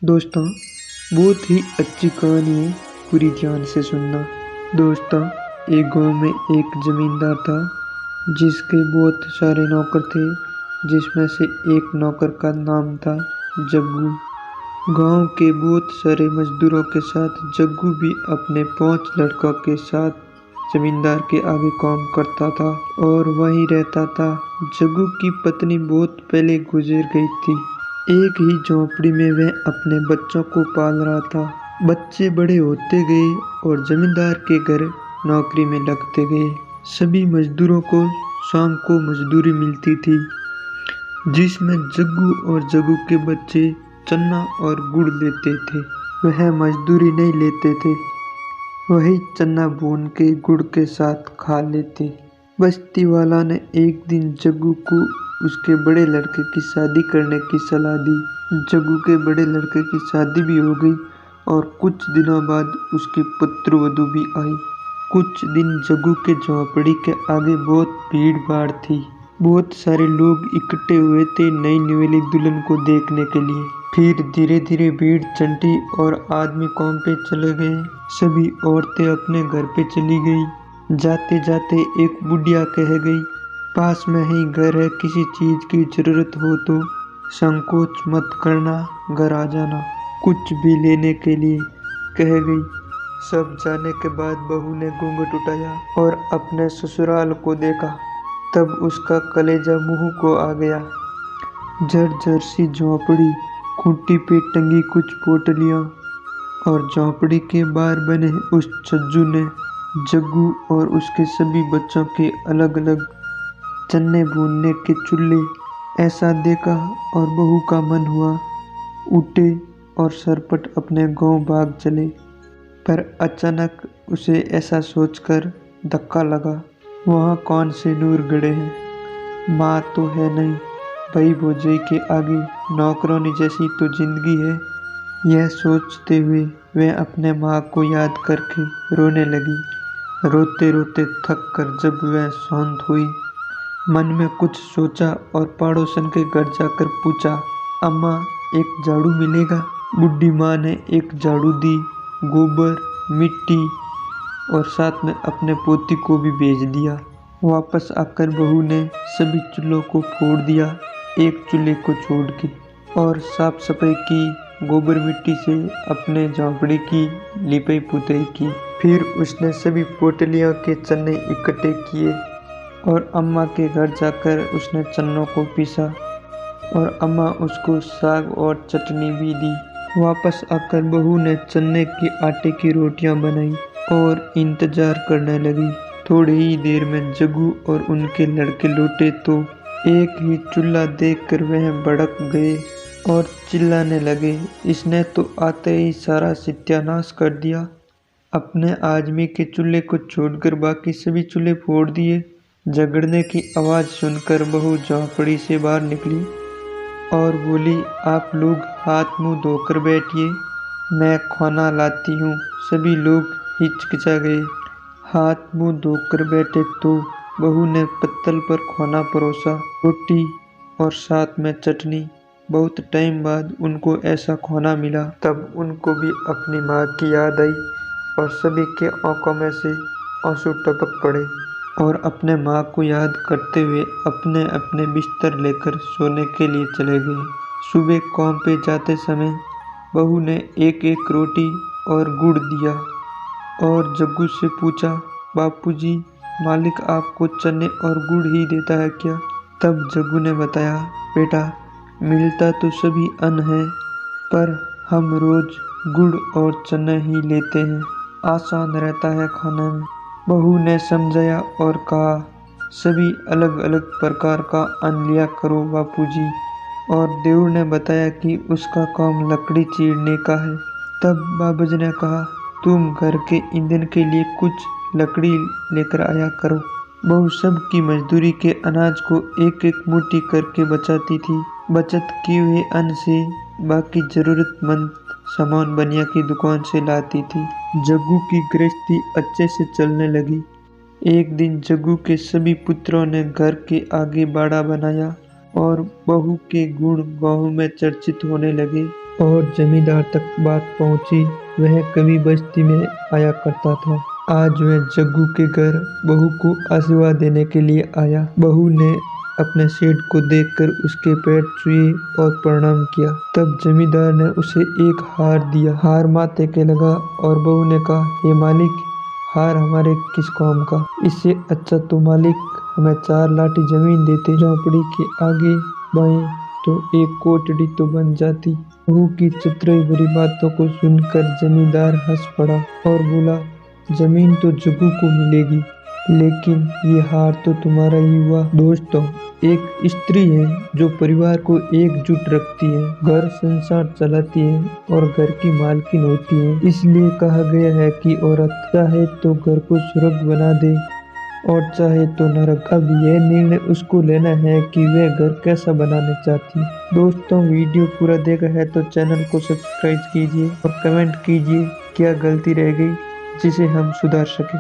दोस्तों, बहुत ही अच्छी कहानी है, पूरी ध्यान से सुनना। दोस्तों, एक गांव में एक जमींदार था जिसके बहुत सारे नौकर थे, जिसमें से एक नौकर का नाम था जग्गू। गांव के बहुत सारे मजदूरों के साथ जग्गू भी अपने 5 लड़कों के साथ जमींदार के आगे काम करता था और वहीं रहता था। जग्गू की पत्नी बहुत पहले गुजर गई थी। एक ही झोंपड़ी में वह अपने बच्चों को पाल रहा था। बच्चे बड़े होते गए और जमींदार के घर नौकरी में लगते गए। सभी मजदूरों को शाम को मजदूरी मिलती थी, जिसमें जग्गू और जग्गू के बच्चे चना और गुड़ लेते थे। वह मजदूरी नहीं लेते थे, वही चना भून के गुड़ के साथ खा लेते। बस्ती वाला ने एक दिन जग्गू को उसके बड़े लड़के की शादी करने की सलाह दी। जग्गू के बड़े लड़के की शादी भी हो गई और कुछ दिनों बाद उसकी पुत्रवधू भी आई। कुछ दिन जग्गू के झोंपड़ी के आगे बहुत भीड़ भाड़ थी। बहुत सारे लोग इकट्ठे हुए थे नई निवेली दुल्हन को देखने के लिए। फिर धीरे धीरे भीड़ चंटी और आदमी काम पे चले गए। सभी औरतें अपने घर पे चली गई। जाते जाते एक बुढ़िया कह गई, पास में ही घर है, किसी चीज की जरूरत हो तो संकोच मत करना, घर आ जाना, कुछ भी लेने के लिए, कह गई। सब जाने के बाद बहू ने घूंघट उठाया और अपने ससुराल को देखा। तब उसका कलेजा मुंह को आ गया। झरझर सी झोंपड़ी, खूंटी पे टंगी कुछ पोटलियां और झोंपड़ी के बाहर बने उस छज्जू ने जग्गू और उसके सभी बच्चों के अलग अलग चने भूनने के चूल्हे ऐसा देखा और बहू का मन हुआ। उठे और सरपट अपने गांव भाग चले। पर अचानक उसे ऐसा सोचकर धक्का लगा, वहाँ कौन से नूर गड़े हैं, माँ तो है नहीं, भाई भौजाई के आगे नौकरानी जैसी तो जिंदगी है। यह सोचते हुए वह अपने माँ को याद करके रोने लगी। रोते रोते थक कर जब वह शांत हुई, मन में कुछ सोचा और पड़ोसन के घर जाकर पूछा, अम्मा एक झाड़ू मिलेगा? बुढ़ी माँ ने एक झाड़ू दी, गोबर, मिट्टी और साथ में अपने पोती को भी भेज दिया। वापस आकर बहू ने सभी चूल्हों को फोड़ दिया, एक चूल्हे को छोड़ के, और साफ सफाई की, गोबर मिट्टी से अपने झोंपड़ी की लिपाई पुताई की। फिर उसने सभी पोटलियों के चने इकट्ठे किए और अम्मा के घर जाकर उसने चन्नों को पीसा और अम्मा उसको साग और चटनी भी दी। वापस आकर बहू ने चने के आटे की रोटियां बनाई और इंतजार करने लगी। थोड़ी ही देर में जग्गू और उनके लड़के लौटे तो एक ही चूल्हा देखकर वह भड़क गए और चिल्लाने लगे, इसने तो आते ही सारा सत्यानाश कर दिया। अपने आदमी के चूल्हे को छोड़कर बाकी सभी चूल्हे फोड़ दिए। झगड़ने की आवाज़ सुनकर बहू झोंपड़ी से बाहर निकली और बोली, आप लोग हाथ मुंह धोकर बैठिए, मैं खाना लाती हूँ। सभी लोग हिचकिचा गए। हाथ मुंह धोकर बैठे तो बहू ने पत्तल पर खाना परोसा, रोटी और साथ में चटनी। बहुत टाइम बाद उनको ऐसा खाना मिला। तब उनको भी अपनी माँ की याद आई और सभी के आंखों में से आंसू टपक पड़े और अपने माँ को याद करते हुए अपने अपने बिस्तर लेकर सोने के लिए चले गए। सुबह काम पे जाते समय बहू ने एक एक रोटी और गुड़ दिया और जग्गू से पूछा, बापूजी, मालिक आपको चने और गुड़ ही देता है क्या? तब जग्गू ने बताया, बेटा, मिलता तो सभी अन्न है, पर हम रोज गुड़ और चने ही लेते हैं, आसान रहता है खाने में। बहू ने समझाया और कहा, सभी अलग अलग प्रकार का अन्न लिया करो बापूजी। और देवर ने बताया कि उसका काम लकड़ी चीरने का है। तब बाबूजी ने कहा, तुम घर के ईंधन के लिए कुछ लकड़ी लेकर आया करो। बहू सब की मजदूरी के अनाज को एक एक मुट्ठी करके बचाती थी। बचत किए हुए अन्न से बाकी जरूरतमंद सामान बनिया की दुकान से लाती थी। जग्गू की गृहस्थी अच्छे से चलने लगी। एक दिन जग्गू के सभी पुत्रों ने घर के आगे बाड़ा बनाया और बहू के गुण गांव में चर्चित होने लगे। और जमींदार तक बात पहुंची। वह कभी बस्ती में आया करता था। आज वह जग्गू के घर बहू को आशीर्वाद देने के लिए आया। बहू ने अपने सेठ को देखकर उसके पैर छुए और प्रणाम किया। तब जमींदार ने उसे एक हार दिया। हार माथे के लगा और बहू ने कहा, हे मालिक, हार हमारे किस काम का? इससे अच्छा तो मालिक हमें 4 लाठी जमीन देते, झोंपड़ी के आगे बाएं तो एक कोठड़ी तो बन जाती। बहू की चतुराई भरी बातों को सुनकर जमींदार हंस पड़ा और बोला, जमीन तो जग्गू को मिलेगी, लेकिन ये हार तो तुम्हारा ही हुआ। दोस्तों, एक स्त्री है जो परिवार को एकजुट रखती है, घर संसार चलाती है और घर की मालकिन होती है। इसलिए कहा गया है कि औरत चाहे तो घर को स्वर्ग बना दे और चाहे तो नरक। अब यह निर्णय उसको लेना है कि वह घर कैसा बनाना चाहती है। दोस्तों, वीडियो पूरा देखा है तो चैनल को सब्सक्राइब कीजिए और कमेंट कीजिए क्या गलती रह गई जिसे हम सुधार सकें।